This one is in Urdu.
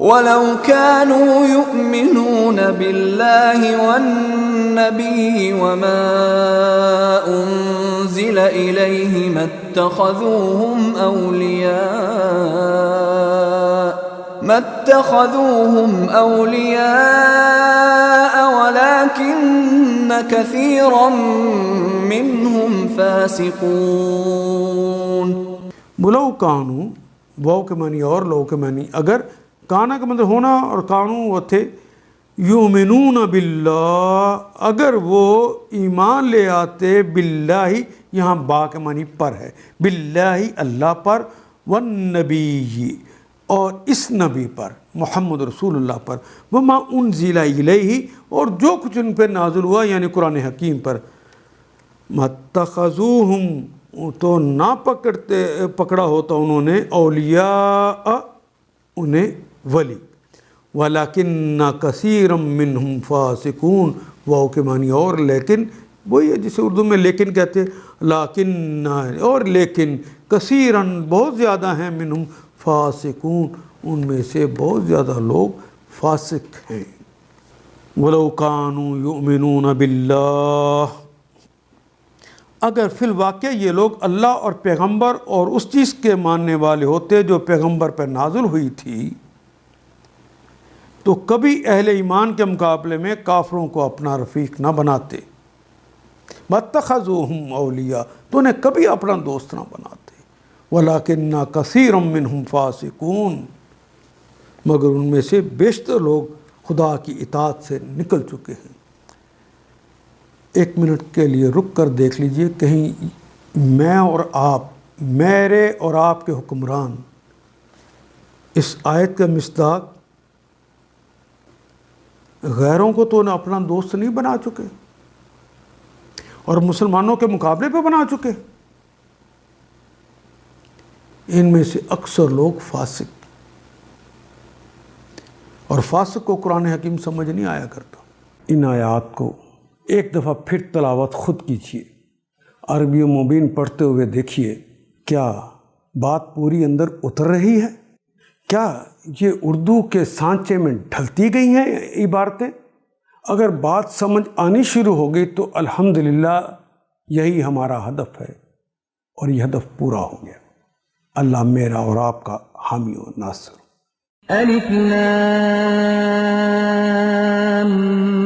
وَلَوْ كَانُوا يُؤْمِنُونَ بِاللَّهِ وَالنَّبِيِّ وَمَا أُنزِلَ إِلَيْهِ مَا اتَّخَذُوهُمْ أَوْلِيَاءَ وَلَكِنَّ كَثِيرًا مِّنْهُمْ فَاسِقُونَ۔ بلو کانو واو کے معنی اور لو کے معنی اگر کانا کا مطلب ہونا اور کانو وہ تھے یؤمنون باللہ اگر وہ ایمان لے آتے باللہ یہاں با کے معنی پر ہے باللہ اللہ پر والنبی اور اس نبی پر محمد رسول اللہ پر وما انزل الیہ اور جو کچھ ان پہ نازل ہوا یعنی قرآن حکیم پر متخذوہم تو نہ پکڑا ہوتا انہوں نے اولیاء انہیں ولی وَلَكِنَّ كَثِيرًا مِّنْهُمْ فَاسِقُونَ واو کے معنی اور لیکن وہی ہے جسے اردو میں لیکن کہتے لیکن اور لیکن کثیراً بہت زیادہ ہیں منہم فاسقون ان میں سے بہت زیادہ لوگ فاسق ہیں۔ وَلَوْ كَانُوا يُؤْمِنُونَ بِاللَّهِ اگر فی الواقع یہ لوگ اللہ اور پیغمبر اور اس چیز کے ماننے والے ہوتے جو پیغمبر پر نازل ہوئی تھی تو کبھی اہل ایمان کے مقابلے میں کافروں کو اپنا رفیق نہ بناتے مَتَّخَذُوهُمْ اولیاء تو انہیں کبھی اپنا دوست نہ بناتے وَلَكِنَّ كَثِيرًا مِّنْهُمْ فَاسِقُونَ مگر ان میں سے بیشتر لوگ خدا کی اطاعت سے نکل چکے ہیں۔ ایک منٹ کے لیے رک کر دیکھ لیجئے کہیں میں اور آپ میرے اور آپ کے حکمران اس آیت کا مصداق غیروں کو تو انہیں اپنا دوست نہیں بنا چکے اور مسلمانوں کے مقابلے پہ بنا چکے۔ ان میں سے اکثر لوگ فاسق اور فاسق کو قرآن حکیم سمجھ نہیں آیا کرتا۔ ان آیات کو ایک دفعہ پھر تلاوت خود کیجیے عربی مبین پڑھتے ہوئے دیکھیے کیا بات پوری اندر اتر رہی ہے؟ کیا یہ اردو کے سانچے میں ڈھلتی گئی ہیں عبارتیں؟ اگر بات سمجھ آنی شروع ہو گئی تو الحمدللہ یہی ہمارا ہدف ہے اور یہ ہدف پورا ہو گیا۔ اللہ میرا اور آپ کا حامی و ناصر۔ الف لام